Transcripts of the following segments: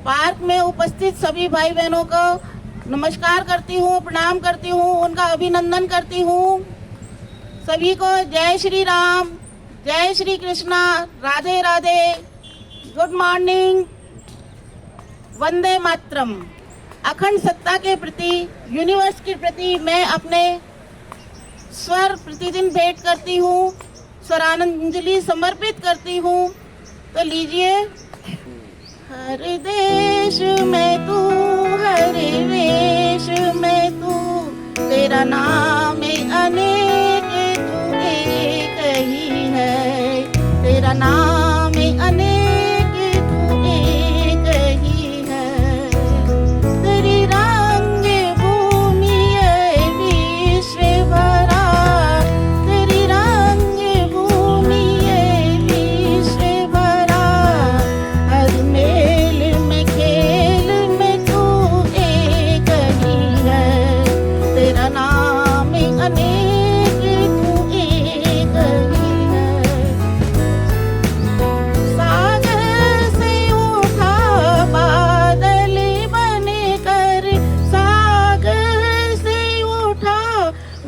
Park में उपस्थित सभी भाई बहनों को नमस्कार करती हूँ, प्रणाम करती हूँ, उनका अभिनंदन करती हूँ। सभी को जय श्री राम, जय श्री कृष्णा, राधे राधे, गुड मॉर्निंग, वंदे मातरम। अखंड सत्ता के प्रति, यूनिवर्स के प्रति मैं अपने स्वर प्रतिदिन भेंट करती हूँ, स्वरांजलि समर्पित करती हूँ। तो लीजिए। हर देश में तू, हर वेश में तू, तेरा नाम अनेक, तू एक ही है। तेरा नाम अनेक, तू एक ही है। तेरी रंग भूमि है विश्व भरा, तेरी रंग भूमि है विश्व भरा। हर मेल में खेल में तू एक ही है। तेरा नाम अनेक, तू एक ही है। सागर से उठा बादल बनकर, सागर से उठा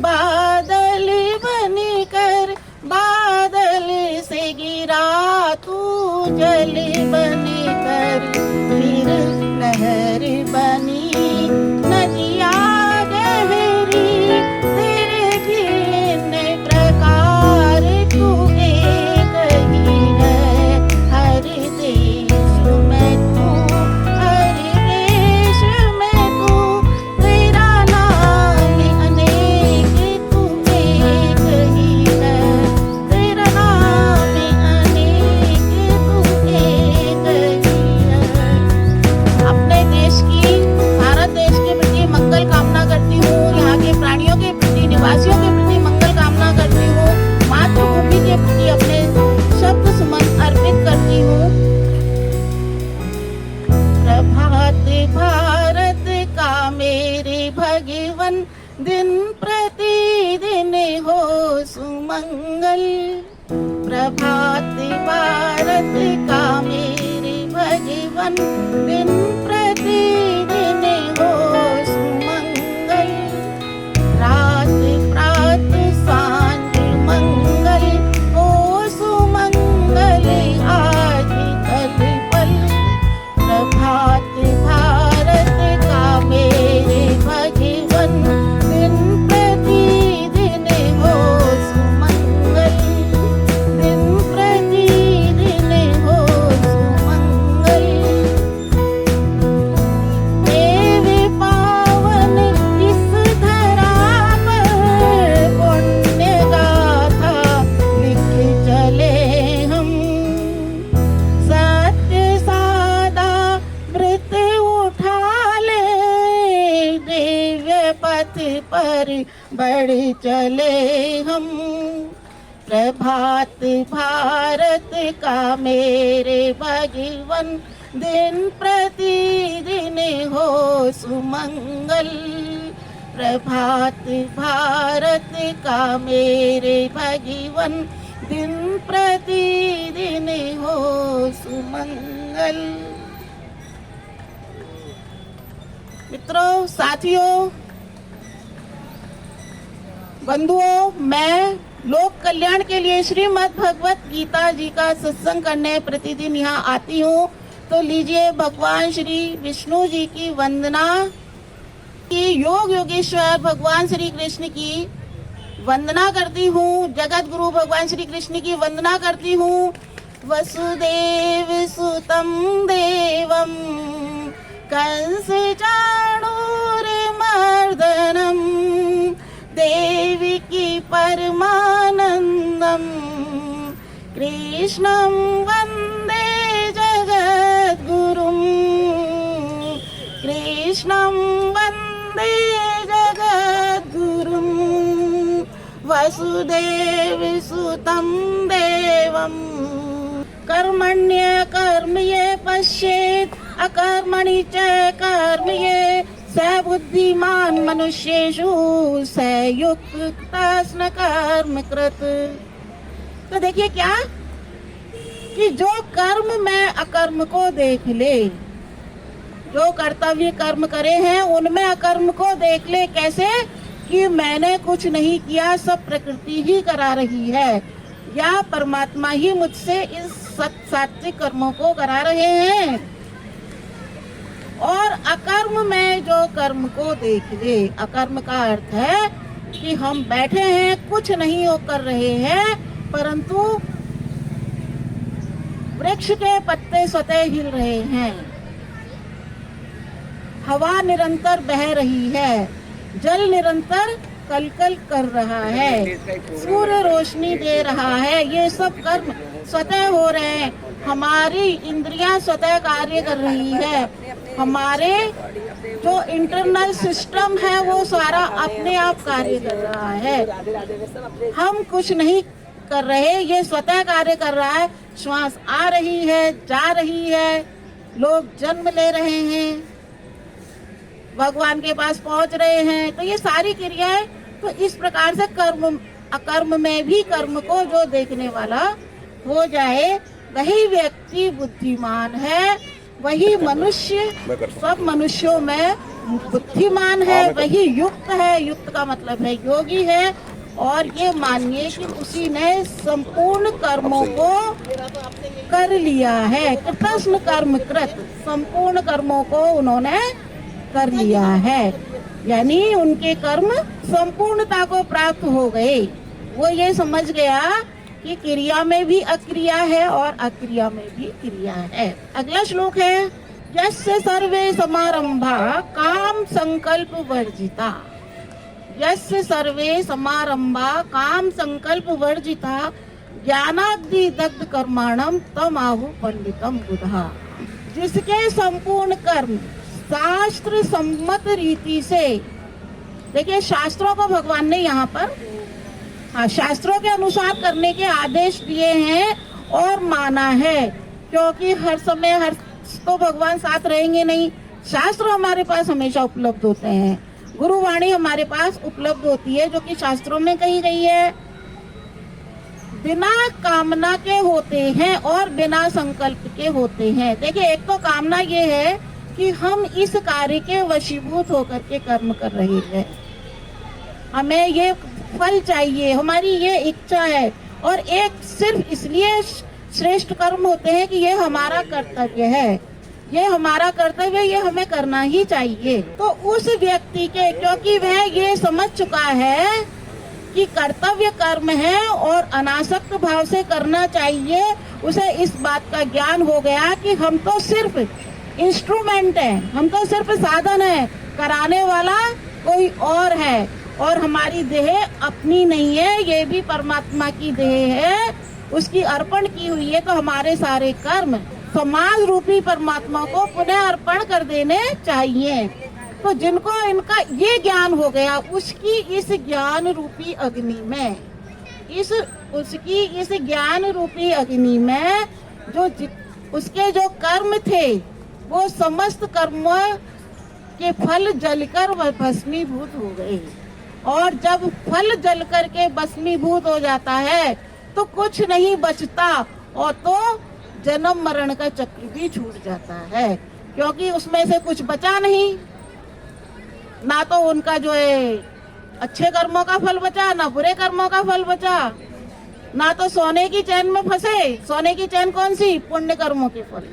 बादल बनकर, बादल से गिरा तू जल बनकर। फिर लहर बनी नदिया गहरी, तेरे भिन्न प्रकार तू एक ही है। हर देश में तू, हर वेश में तू, तेरा नाम अनेक, तू एक ही है। तेरा नाम अनेक, तू एक ही है। अपने देश की, भारत देश के प्रति मंगल कामना करती हूँ। यहाँ के प्राणियों के प्रति, निवासियों के प्रति मंगल कामना करती हूँ। मातृभूमि के प्रति अपने शब्द सुमन अर्पित करती हूँ। प्रभात भारत का मेरे भगवन, दिन प्रतिदिन हो सुमंगल। प्रभात भारत का मेरे भगवन, दिन प्रतिदिन हो सुमंगल। रात प्रात सांझ मंगल हो सुमंगल, आज कल पल। प्रभात भारत का मेरे भगवन, दिन प्रतिदिन हो सुमंगल, दिन प्रतिदिन हो सुमंगल। देव पावन इस धरा पर, पुण्य गाथा लिख चले हम। सत्य सादा व्रत उठा ले, दिव्य पथ पर बढ़ चले हम। प्रभात भारत का मेरे भगवन, दिन प्रतिदिन हो सुमंगल। प्रभात भारत का मेरे भगवन, दिन प्रतिदिन हो सुमंगल। मित्रों, साथियों, बंधुओं, मैं लोक कल्याण के लिए श्रीमद् भगवत गीता जी का सत्संग करने प्रतिदिन यहाँ आती हूँ। तो लीजिए, भगवान श्री विष्णु जी की वंदना की, योग योगेश्वर भगवान श्री कृष्ण की वंदना करती हूँ। जगत गुरु भगवान श्री कृष्ण की वंदना करती हूँ। वसुदेव सुतं देवं कंस चाणूरमर्दनं, देवकी परमानंदं, कृष्णं वन्दे जगद्गुरुं, कृष्णं वन्दे जगद्गुरुं। वसुदेव सुतं देवं कर्मण्य कर्मये पश्येत्, अकर्मणि च कर्मये। स बुद्धिमान मनुष्येषु स युक्तस्न कर्म कृत। तो देखिए क्या कि जो कर्म में अकर्म को देख ले, जो कर्तव्य कर्म करे हैं उनमें अकर्म को देख ले, कैसे कि मैंने कुछ नहीं किया, सब प्रकृति ही करा रही है, या परमात्मा ही मुझसे इस सात्विक कर्मों को करा रहे हैं। और अकर्म में जो कर्म को देख ले, अकर्म का अर्थ है कि हम बैठे हैं, कुछ नहीं हो कर रहे हैं, परंतु वृक्ष के पत्ते स्वतः हिल रहे हैं, हवा निरंतर बह रही है, जल निरंतर कलकल कर रहा है, सूर्य रोशनी दे रहा है, ये सब कर्म स्वतः हो रहे हैं। हमारी इंद्रियां स्वतः कार्य कर रही है, हमारे जो इंटरनल सिस्टम है वो सारा अपने आप कार्य कर रहा है, हम कुछ नहीं कर रहे, ये स्वतः कार्य कर रहा है। श्वास आ रही है, जा रही है, लोग जन्म ले रहे हैं, भगवान के पास पहुंच रहे हैं, तो ये सारी क्रियाएं, तो इस प्रकार से कर्म अकर्म में भी कर्म को जो देखने वाला हो जाए, वही व्यक्ति बुद्धिमान है, वही मनुष्य सब मनुष्यों में बुद्धिमान है, वही युक्त है, युक्त का मतलब है योगी है। और ये मानिए कि उसी ने संपूर्ण कर्मों को कर लिया है, कृतस्न कर्म कृत, संपूर्ण कर्मों को उन्होंने कर लिया है, यानी उनके कर्म संपूर्णता को प्राप्त हो गए। वो ये समझ गया कि क्रिया में भी अक्रिया है और अक्रिया में भी क्रिया है। अगला श्लोक है, यस्य सर्वे समारंभा काम संकल्प वर्जिता, यस्य सर्वे समारंभा काम संकल्प वर्जिता ज्ञानाग्नि दग्ध कर्माणम तम आहु पंडितम बुधा। जिसके संपूर्ण कर्म शास्त्र सम्मत रीति से, देखिए शास्त्रों को भगवान ने यहाँ पर शास्त्रों के अनुसार करने के आदेश दिए हैं और माना है, क्योंकि हर समय हर तो भगवान साथ रहेंगे नहीं, शास्त्र हमारे पास हमेशा उपलब्ध होते हैं, गुरुवाणी हमारे पास उपलब्ध होती है जो कि शास्त्रों में कही गई है, बिना कामना के होते हैं और बिना संकल्प के होते हैं। देखिए एक तो कामना ये है कि हम इस कार्य के वशीभूत होकर के कर्म कर रहे हैं, हमें ये फल चाहिए, हमारी ये इच्छा है, और एक सिर्फ इसलिए श्रेष्ठ कर्म होते हैं कि ये हमारा कर्तव्य है, ये हमारा कर्तव्य, ये हमें करना ही चाहिए। तो उस व्यक्ति के, क्योंकि वह ये समझ चुका है कि कर्तव्य कर्म है और अनासक्त भाव से करना चाहिए, उसे इस बात का ज्ञान हो गया कि हम तो सिर्फ इंस्ट्रूमेंट है, हम तो सिर्फ साधन है, कराने वाला कोई और है, और हमारी देह अपनी नहीं है, ये भी परमात्मा की देह है, उसकी अर्पण की हुई है। तो हमारे सारे कर्म समाज रूपी परमात्मा को पुनः अर्पण कर देने चाहिए। तो जिनको इनका ये ज्ञान हो गया, उसकी इस ज्ञान रूपी अग्नि में, उसकी इस ज्ञान रूपी अग्नि में जो उसके जो कर्म थे वो समस्त कर्म के फल जलकर भस्मीभूत हो गए। और जब फल जल करके भस्मीभूत हो जाता है तो कुछ नहीं बचता, और तो जन्म मरण का चक्र भी छूट जाता है, क्योंकि उसमें से कुछ बचा नहीं, ना तो उनका जो है अच्छे कर्मों का फल बचा, ना बुरे कर्मों का फल बचा, ना तो सोने की चैन में फंसे। सोने की चैन कौन सी? पुण्य कर्मों के फल।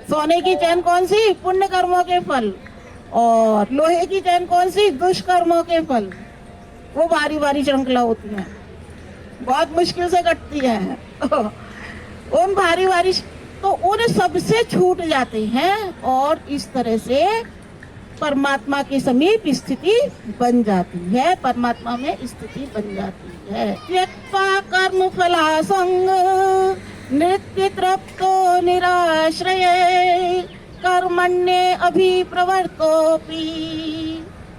सोने की चैन कौन सी? पुण्य कर्मों के फल। और लोहे की चैन कौन सी? दुष्कर्मों के फल। वो बारी बारी श्रृंखला होती है, बहुत मुश्किल से कटती है उन भारी बारी, तो उन सब से छूट जाते हैं और इस तरह से परमात्मा के समीप स्थिति बन जाती है, परमात्मा में स्थिति बन जाती है। त्यक्त्वा कर्म फलासंग नित्य तृप्तो निराश्रय कर्मण्ये अभिप्रवर्तोऽपि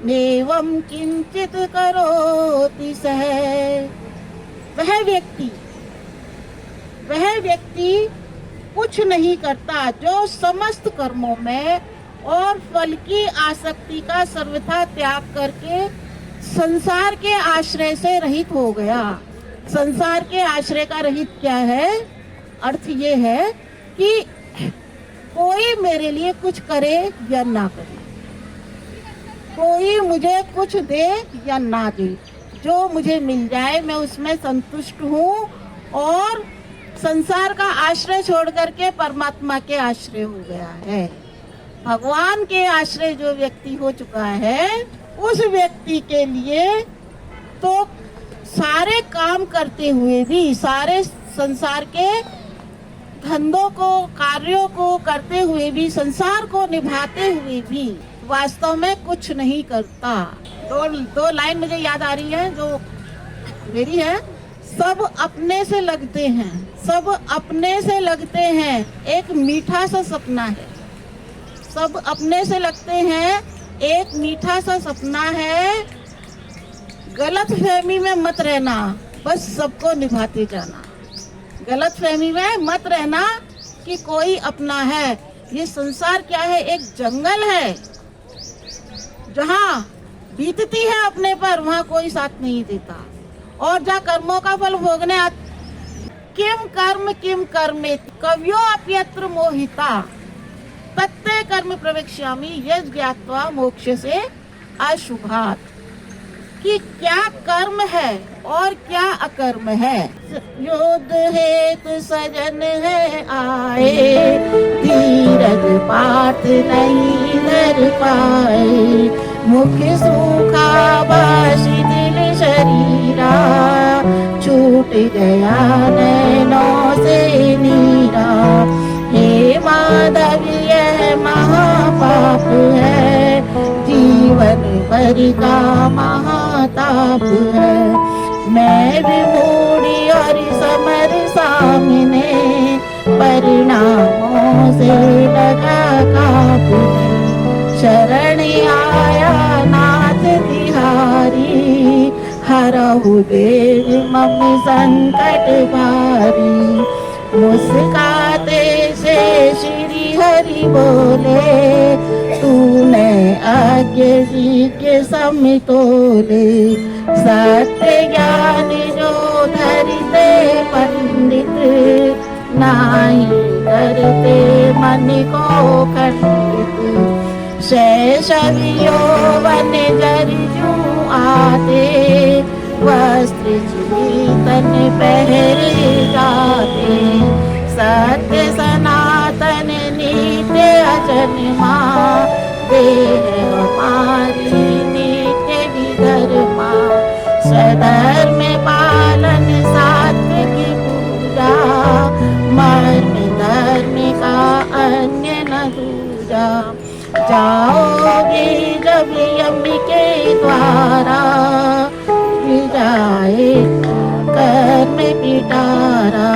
नेवं किंचित करोति सः। वह व्यक्ति कुछ नहीं करता जो समस्त कर्मों में और फल की आसक्ति का सर्वथा त्याग करके संसार के आश्रय से रहित हो गया। संसार के आश्रय का रहित क्या है? अर्थ ये है कि कोई मेरे लिए कुछ करे या ना करे, कोई मुझे कुछ दे या ना दे, जो मुझे मिल जाए मैं उसमें संतुष्ट हूँ और संसार का आश्रय छोड़ करके परमात्मा के आश्रय हो गया है। भगवान के आश्रय जो व्यक्ति हो चुका है, उस व्यक्ति के लिए तो सारे काम करते हुए भी, सारे संसार के धंधों को, कार्यों को करते हुए भी, संसार को निभाते हुए भी वास्तव में कुछ नहीं करता। दो लाइन मुझे याद आ रही है जो मेरी है। सब अपने से लगते हैं, सब अपने से लगते हैं, एक मीठा सा सपना है। सब अपने से लगते हैं, एक मीठा सा सपना है। गलत फहमी में मत रहना, बस सबको निभाते जाना। गलत फहमी में मत रहना कि कोई अपना है। ये संसार क्या है? एक जंगल है। जहाँ बीतती है अपने पर, वहाँ कोई साथ नहीं देता। और जहाँ कर्मों का फल भोगने किम कर्मे कव्यो अप्यत्र मोहिता तत्ते कर्म प्रवेक्ष्यामि यज् ज्ञात्वा मोक्ष से अशुभात्। कि क्या कर्म है और क्या अकर्म है। युद्ध हेतु सजन है आए, धीरज पात नहीं धर पाए। मुख सूखा बासी दिल शरीरा, छूट गया नैनों से नीरा। हे माधव यह महापाप है, जीवन भर का महाताप है। मैं भी मूड़ी और समर सामने, परिणामों से लगा कांपने। शरण आया नाथ तिहारी, हरहु देव मम संकट भारी। मुस्काते से श्री हरि बोले, तूने आज्ञा जी के समतोले। सत्य ज्ञान जो धरते पंडित, नाई करते मन को खंडित। शैशवियो वन जर्जू आते, वस्त्र चीतन पहरे जाते। सत्य सनातन नित्य अजन्मा, देह हमारी नित्य विधर्मा। स्वधर्म पालन सात्विक पूजा, मर्म धर्म का अन्य न दूजा। जाओगे जब यम के द्वारा, जाए कर्म पिटारा।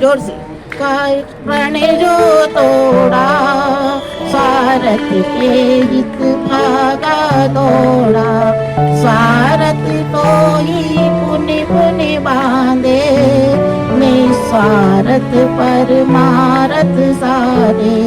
जोर से। काय प्रण जो तोड़ा, स्वार्थ के हित भागा दौड़ा। स्वार्थ तो ही पुनि पुनि बांधे, निस्वार्थ परमार्थ साधे।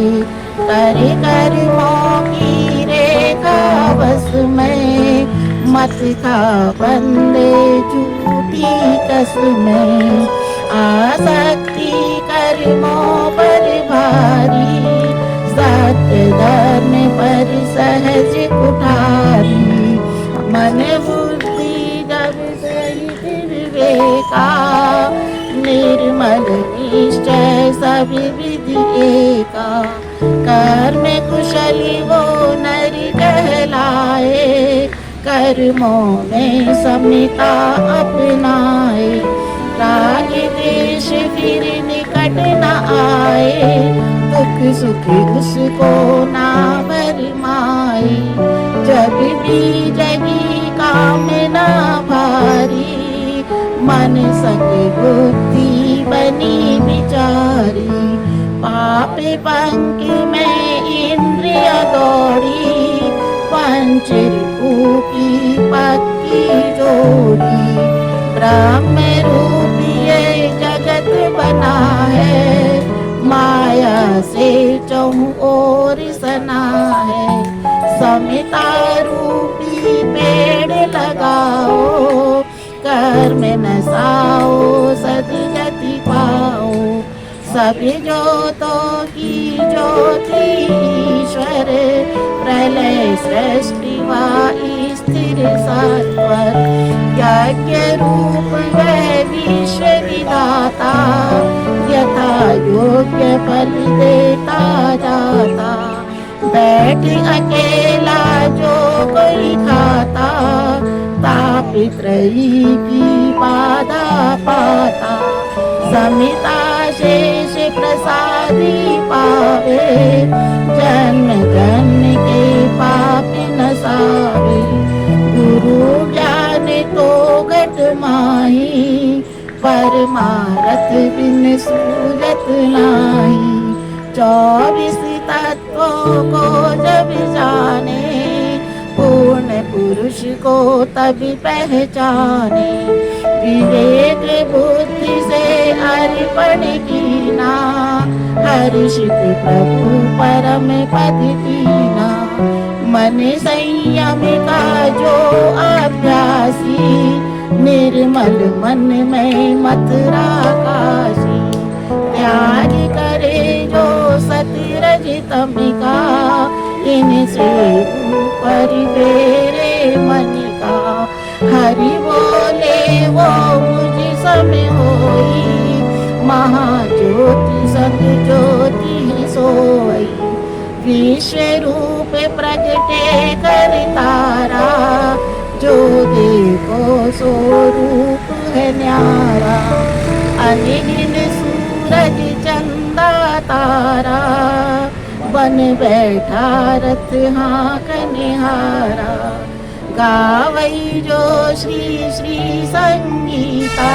कर कर्मों की रेखा बस में, मत खा बंदे झूठी कसमें। आसक्ति कर्मों पर भारी, सत्य धर्म पर सहज कुठारी। मन बुद्धि जब सहित विवेका, निर्मल निश्चय सब विधि एका। कर्म कुशली वो नर कहलाए, कर्मों में समता अपनाए। राग देश फिर निकट न आए, दुख सुख उसको ना भरमाए। जब भी जगी कामना भारी, मन संग बुद्धि बनी विचारी। पाप पंक्ति में इंद्रिय दौड़ी, पंच रिपु की पक्की जोड़ी। ब्रह्म रूपी ये जगत बना है, माया से चहुं ओर सना है। समता रूपी पेड़ लगाओ, कर्म नसाओ सदगति पाओ। सभी ज्योतों की ज्योति ईश्वर, प्रलय सृष्टि व स्थिर सत्वर, यज्ञ रूप वह विश्व विधाता, यथा योग्य फल देता जाता। बैठ अकेला जो कोई खाता, तापित्रयी की बाधा पाता। समिता शेष प्रसादी पावे, जन्म जन्म के पाप नसावे। गुरु ज्ञान तो घट माही, परमारथ बिन सूरत नाही। 24 तत्वों को जब जाने, पूर्ण पुरुष को तभी पहचाने। विवेक बुद्धि से अर्पण कीना, हर्षित प्रभु परम पद कीना। मन संयम का जो अभ्यासी, निर्मल मन में मथुरा काशी। त्याग करे जो सतरजतमिका, इनसे ऊपर तेरे मन का। हरि बोले वो मुझ सम होई, महाज्योति सद ज्योति सोई। विश्व रूप प्रगटे कर तारा, जो देखो सो रूप है न्यारा। अनगिन सूरज चंदा तारा, बन बैठा रथ हाँक निहारा। गावई जो श्री श्री संगीता,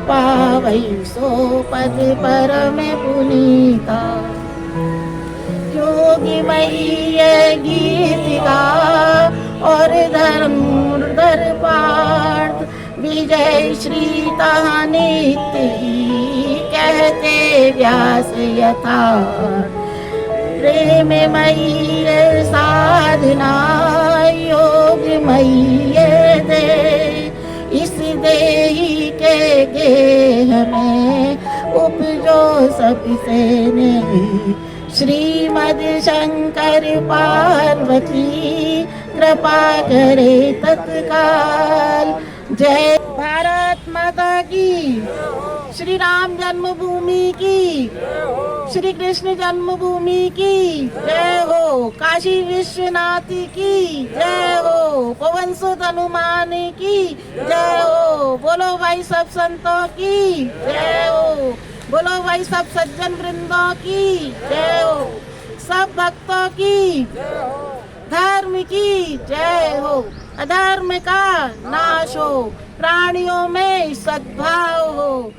पावई सो पद परम पुनीता। योगिमयी गीत गा और धर्मधर पाठ, विजय श्री तहाँ नित्य ही कहते व्यास यथार्थ। प्रेममयी साधना योगमयी दे, इस देही के गेह में उपजो सबसे ने। श्रीमद शंकर पार्वती कृपा करे तत्काल। जय भारत माता की, श्री राम जन्मभूमि की, श्री कृष्ण जन्मभूमि की जय हो। काशी विश्वनाथ की जय हो। पवन सुत हनुमान की जय हो। बोलो भाई सब संतों की जय हो। बोलो भाई सब सज्जन वृंदों की जय हो। सब भक्तों की धर्म की जय हो। अधर्म का नाश हो, प्राणियों में सद्भाव हो।